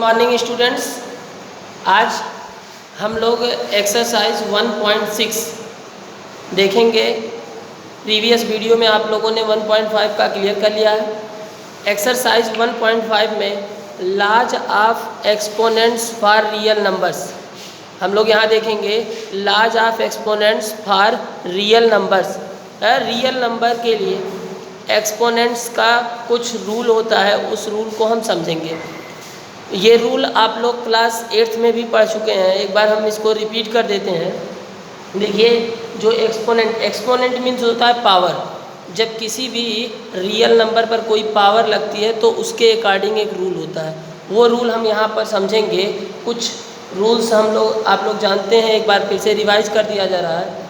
Morning students. आज हम लोग एक्सरसाइज 1.6 देखेंगे। प्रीवियस वीडियो में आप लोगों ने 1.5 का क्लियर कर लिया है। एक्सरसाइज 1.5 में large of exponents for real numbers हम लोग यहाँ देखेंगे। Large of exponents for real numbers, real number के लिए एक्सपोनेंट्स का कुछ रूल होता है, उस रूल को हम समझेंगे। ये रूल आप लोग क्लास 8th में भी पढ़ चुके हैं, एक बार हम इसको रिपीट कर देते हैं। देखिए, जो एक्सपोनेंट मीन्स होता है पावर। जब किसी भी रियल नंबर पर कोई पावर लगती है तो उसके अकॉर्डिंग एक रूल होता है, वो रूल हम यहाँ पर समझेंगे। कुछ रूल्स आप लोग जानते हैं, एक बार फिर से रिवाइज कर दिया जा रहा है।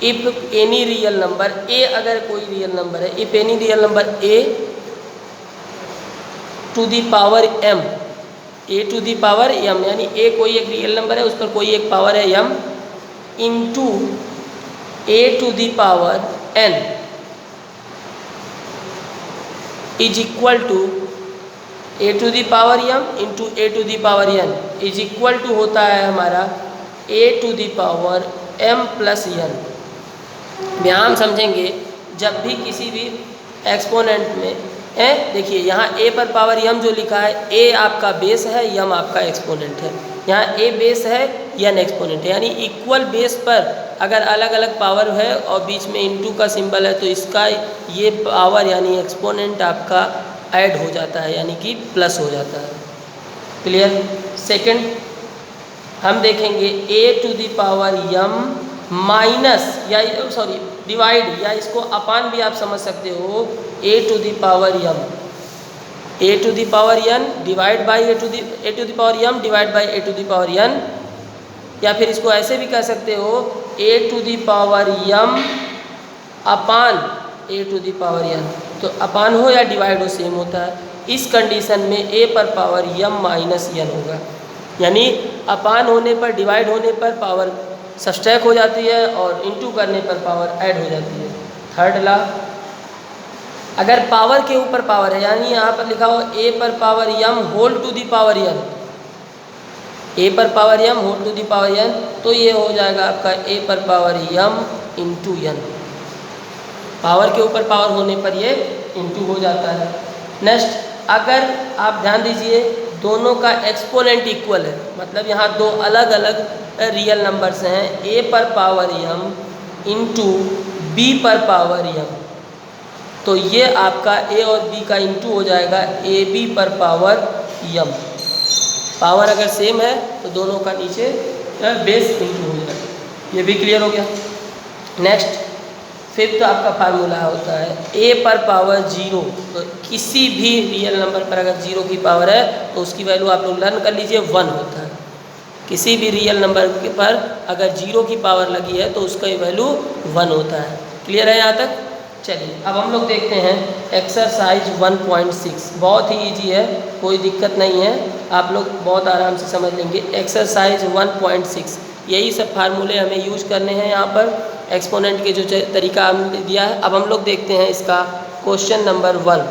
If any real number A, अगर कोई रियल नंबर है, if any real number A to the power M, A to the power M, यानी ए कोई एक रियल नंबर है, उस पर कोई एक पावर है M, into A to the power N is equal to A to the power M into A to the power N is equal to होता है हमारा A to the power M plus N. यहाँ हम समझेंगे, जब भी किसी भी एक्सपोनेंट में देखिए यहाँ ए पर पावर एम जो लिखा है, ए आपका बेस है, एम आपका एक्सपोनेंट है। यहाँ ए बेस है, एन एक्सपोनेंट है, यानी इक्वल बेस पर अगर अलग अलग पावर है और बीच में इंटू का सिंबल है तो इसका ये पावर यानी एक्सपोनेंट आपका ऐड हो जाता है, यानी कि प्लस हो जाता है। क्लियर। सेकंड हम देखेंगे a to the power m minus, या सॉरी डिवाइड, या इसको अपान भी आप समझ सकते हो, a to the power M, A to the power n divide by a to the power m divide by a to the power n. या फिर इसको ऐसे भी कह सकते हो, a to the power m upon a to the power n. तो upon हो या डिवाइड हो सेम होता है। इस कंडीशन में ए पर पावर एम माइनस एन होगा, यानी अपान होने पर, डिवाइड होने पर पावर सब्ट्रैक्ट हो जाती है और इंटू करने पर पावर ऐड हो जाती है। थर्ड लॉ, अगर पावर के ऊपर पावर है, यानी यहाँ पर लिखा हो ए पर power m whole to the power n, a पर power m whole to the power n, तो ये हो जाएगा आपका ए पर power M into n. Power के ऊपर पावर होने पर ये इंटू हो जाता है। नेक्स्ट, अगर आप ध्यान दीजिए, दोनों का एक्सपोनेंट इक्वल है, मतलब यहाँ दो अलग अलग रियल नंबर्स हैं, ए पर पावर एम इंटू बी पर पावर एम, तो ये आपका ए और बी का इंटू हो जाएगा ए बी पर पावर एम। पावर अगर सेम है तो दोनों का नीचे बेस इंटू हो जाएगा। ये भी क्लियर हो गया। नेक्स्ट, फिफ्थ आपका फार्मूला होता है ए पर पावर जीरो। तो किसी भी रियल नंबर पर अगर जीरो की पावर है तो उसकी वैल्यू आप लोग लर्न कर लीजिए 1 होता है। किसी भी रियल नंबर के पर अगर जीरो की पावर लगी है तो उसका वैल्यू 1 होता है। क्लियर है यहाँ तक? चलिए अब हम लोग देखते हैं एक्सरसाइज 1.6। बहुत ही इजी है, कोई दिक्कत नहीं है, आप लोग बहुत आराम से समझ लेंगे। एक्सरसाइज 1.6, यही सब फार्मूले हमें यूज करने हैं यहाँ पर, एक्सपोनेंट के जो तरीका हमने दिया है। अब हम लोग देखते हैं इसका क्वेश्चन नंबर 1।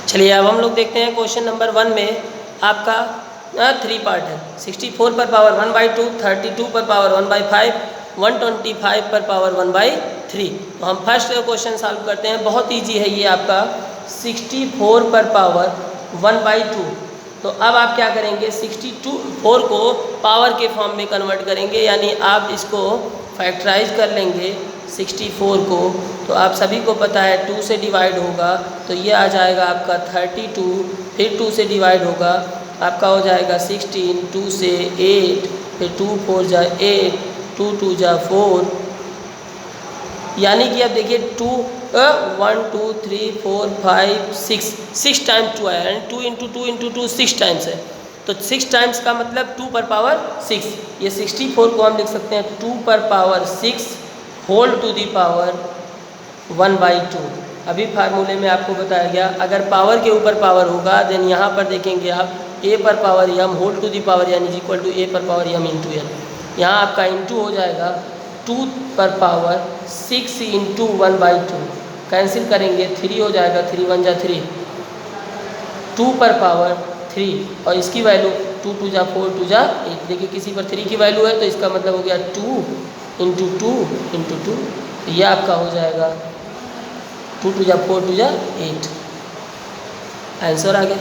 चलिए अब हम लोग देखते हैं क्वेश्चन नंबर 1 में आपका 3 पार्ट है। 64 पर पावर 1/2, 32 पर पावर 1/5, 125 पर पावर 1/3। तो हम फर्स्ट क्वेश्चन सॉल्व करते हैं। बहुत ईजी है ये आपका। 64 पर पावर 1/2, तो अब आप क्या करेंगे, 64 को पावर के फॉर्म में कन्वर्ट करेंगे, यानी आप इसको फैक्टराइज कर लेंगे 64 को। तो आप सभी को पता है 2 से डिवाइड होगा तो ये आ जाएगा आपका 32, फिर 2 से डिवाइड होगा आपका हो जाएगा 16, 2 से 8, फिर 2 4 जा 8, 2 2 जा 4, यानी कि अब देखिए 2 1 2 3 4 5 6 टाइम्स 2 आया, यानी 2 इंटू 2 इंटू 2 6 टाइम्स है। तो 6 टाइम्स का मतलब 2 पर पावर 6। ये 64 को हम लिख सकते हैं 2 पर power 6 whole to the power 1/2। अभी फार्मूले में आपको बताया गया, अगर पावर के ऊपर पावर होगा देन यहाँ पर देखेंगे आप ए पर power m whole to the power N is equal to a पर पावर एम इंटू एन। यहाँ आपका इंटू हो जाएगा 2 पर पावर 6 इंटू 1/2, कैंसिल करेंगे 3 हो जाएगा, 3 1 जा 3, 2 पर पावर 3 और इसकी वैल्यू 2 2 जा 4 2 जा 8। देखिए किसी पर 3 की वैल्यू है तो इसका मतलब हो गया 2 इंटू 2 इंटू 2, तो यह आपका हो जाएगा 2 2 जा 4 2 जा 8, आंसर आ गया।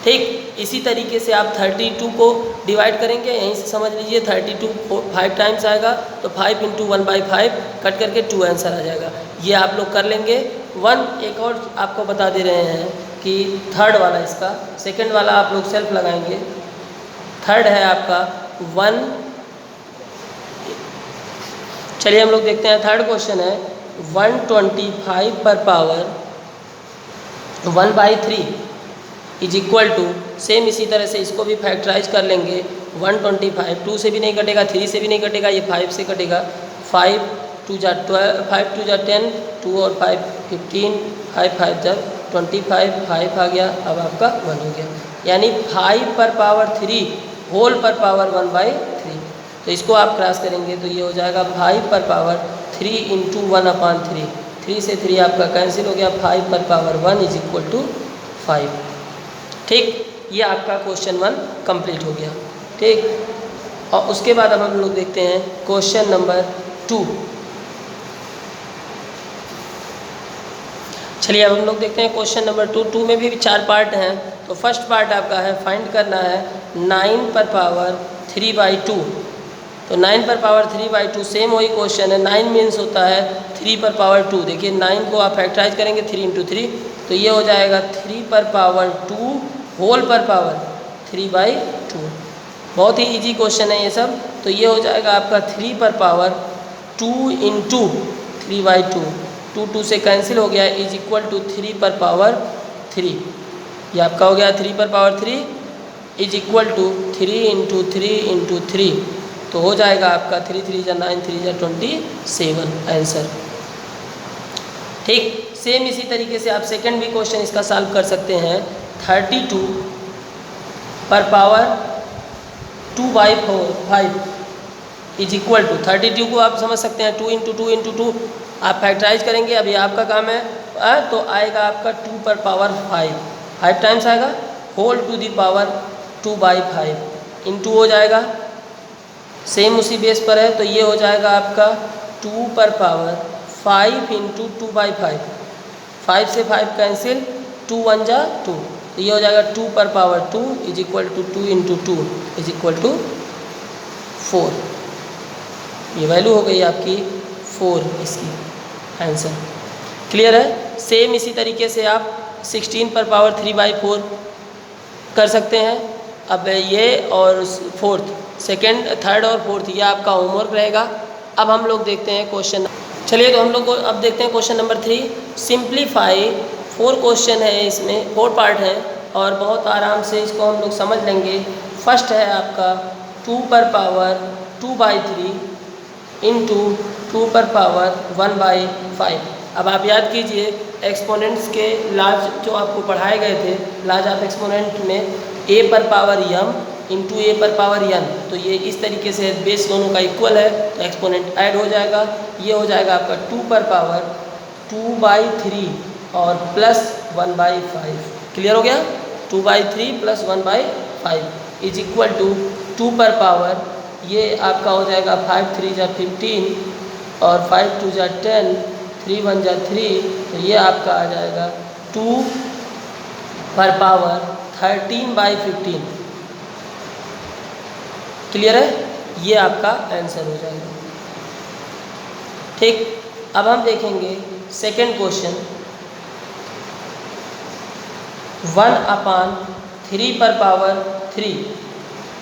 ठीक, इसी तरीके से आप 32 को डिवाइड करेंगे, यहीं से समझ लीजिए 32 5 टाइम्स आएगा तो 5 इंटू 1/5 कट करके 2 आंसर आ जाएगा। ये आप लोग कर लेंगे। एक और आपको बता दे रहे हैं कि थर्ड वाला, इसका सेकंड वाला आप लोग सेल्फ लगाएंगे। थर्ड है आपका 1, चलिए हम लोग देखते हैं। थर्ड क्वेश्चन है 125 पर power 1/3 is equal to, same इसी तरह से इसको भी फैक्टराइज कर लेंगे। 125 2 से भी नहीं कटेगा, 3 से भी नहीं कटेगा, ये 5 से कटेगा। 5 2 जा 12, 5 2 जा 10, 2 और 5 15, 5 5 जा 25, 5 आ गया। अब आपका 1 हो गया, यानी 5 पर पावर 3 होल पर पावर 1/3। तो इसको आप क्रॉस करेंगे तो ये हो जाएगा 5 पर पावर 3 इंटू 1/3। 3 से 3 आपका कैंसिल हो गया, 5 पर पावर 1 इज इक्वल टू 5। ठीक, ये आपका क्वेश्चन 1 कंप्लीट हो गया। ठीक, और उसके बाद अब हम लोग देखते हैं क्वेश्चन नंबर 2। चलिए अब हम लोग देखते हैं क्वेश्चन नंबर 2। 2 में भी 4 पार्ट हैं। तो फर्स्ट पार्ट आपका है फाइंड करना है 9 पर पावर 3/2। तो 9 पर पावर 3/2 सेम वही क्वेश्चन है। 9 मीन्स होता है 3 पर पावर 2। देखिए 9 को आप फैक्टराइज करेंगे 3 इंटू 3, तो ये हो जाएगा 3 पर पावर 2 होल पर पावर 3/2। बहुत ही इजी क्वेश्चन है ये सब। तो ये हो जाएगा आपका 3 पर पावर 2 इंटू 3/2, 2 2 से कैंसिल हो गया, इज इक्वल टू 3 पर पावर 3। ये आपका हो गया 3 पर power 3 is equal to 3 into 3 into 3, तो हो जाएगा आपका 3 3 जा 9 3 जा 27 आंसर। ठीक, सेम इसी तरीके से आप सेकंड भी क्वेश्चन इसका सॉल्व कर सकते हैं। 32 पर पावर 2/5 इज इक्वल टू, 32 को आप समझ सकते हैं 2 इंटू 2 इंटू 2 आप फैक्टराइज करेंगे। अभी आपका काम है तो आएगा आपका 2 पर पावर 5 टाइम्स आएगा, whole to the power 2/5 into हो जाएगा, सेम उसी बेस पर है तो ये हो जाएगा आपका 2 पर पावर 5 इंटू 2/5, 5 से 5 कैंसिल, 2 1 जा 2, तो ये हो जाएगा 2 पर power 2 is equal to 2 into 2 is equal to 4। ये वैल्यू हो गई आपकी 4 इसकी आंसर। क्लियर है? सेम इसी तरीके से आप 16 पर पावर 3/4 कर सकते हैं। अब ये और फोर्थ, सेकंड थर्ड और फोर्थ, ये आपका होमवर्क रहेगा। अब हम लोग देखते हैं क्वेश्चन। चलिए तो हम लोग को अब देखते हैं क्वेश्चन नंबर 3। सिंप्लीफाई, 4 क्वेश्चन है इसमें, 4 पार्ट है और बहुत आराम से इसको हम लोग समझ लेंगे। फर्स्ट है आपका 2 पर पावर 2/3 इंटू 2 पर पावर 1/5। अब आप याद कीजिए एक्सपोनेंट्स के लार्ज जो आपको पढ़ाए गए थे, लार्ज ऑफ एक्सपोनेंट में a पर पावर m इंटू ए पर पावर n, तो ये इस तरीके से बेस दोनों का इक्वल है तो एक्सपोनेंट ऐड हो जाएगा। ये हो जाएगा आपका 2 पर पावर 2/3 और प्लस 1/5। क्लियर हो गया? 2/3 प्लस 1/5 इज इक्वल टू 2 पर पावर, ये आपका हो जाएगा 5 3 जा 15 और 5 2 जा 10, 3 1 जा 3, तो ये आपका आ जाएगा 2 पर पावर 13/15। क्लियर है? ये आपका आंसर हो जाएगा। ठीक, अब हम देखेंगे सेकंड क्वेश्चन। 1/3 पर power 3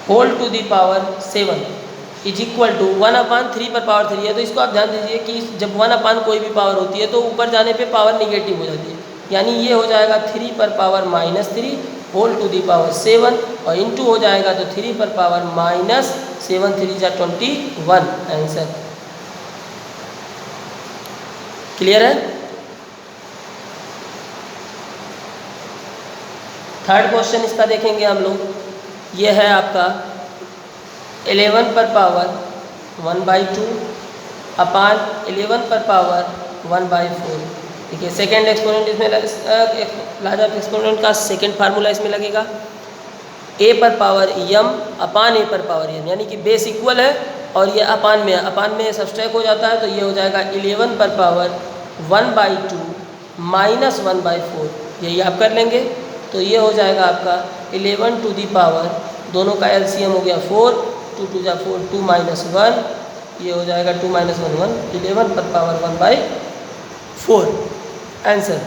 whole to the power 7 is equal to 1/3 पर पावर 3 है, तो इसको आप ध्यान दीजिए कि जब 1/, कोई भी पावर होती है तो ऊपर जाने पे पावर निगेटिव हो जाती है, यानी ये हो जाएगा 3 पर power -3 whole to the power 7 और इंटू हो जाएगा तो 3 पर पावर -7 3 जा 21 आंसर। क्लियर है? थर्ड क्वेश्चन इसका देखेंगे हम लोग। ये है आपका 11 पर पावर 1/2 अपान 11 पर पावर 1/4 देखिए सेकेंड एक्सपोनेंट इसमें लार्ज ऑफ एक्सपोनेंट का सेकेंड फार्मूला इसमें लगेगा a पर पावर m अपान a पर पावर n, यानी कि बेस इक्वल है और ये अपान में सब्सट्रैक्ट हो जाता है, तो ये हो जाएगा 11 पर पावर 1/2 माइनस 1/4। यही आप कर लेंगे तो ये हो जाएगा आपका 11 टू दी पावर, दोनों का एलसीएम हो गया 4, 2 2 जा 4, 2 माइनस 1, ये हो जाएगा 2 माइनस 1 1, 11 पर पावर 1/4 आंसर।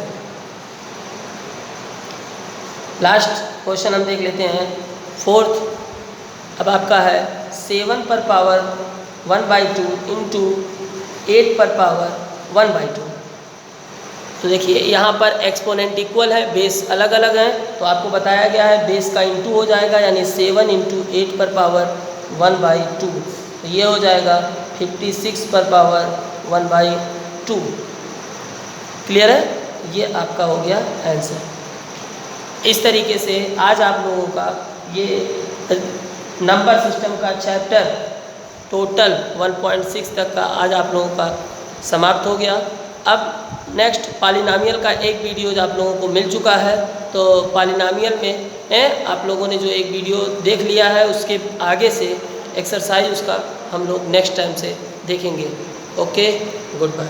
लास्ट क्वेश्चन हम देख लेते हैं फोर्थ। अब आपका है 7 पर पावर 1/2 इंटू 8 पर पावर 1/2। तो देखिए यहाँ पर एक्सपोनेंट इक्वल है, बेस अलग अलग है, तो आपको बताया गया है बेस का इंटू हो जाएगा, यानी 7 इंटू 8 पर पावर 1/2, तो ये हो जाएगा 56 पर पावर 1/2। क्लियर है, ये आपका हो गया आंसर। इस तरीके से आज आप लोगों का ये नंबर सिस्टम का चैप्टर टोटल 1.6 तक का आज आप लोगों का समाप्त हो गया। अब नेक्स्ट पॉलिनॉमियल का एक वीडियो आप लोगों को मिल चुका है, तो पॉलिनॉमियल में आप लोगों ने जो एक वीडियो देख लिया है उसके आगे से एक्सरसाइज उसका हम लोग नेक्स्ट टाइम से देखेंगे। Okay, good bye.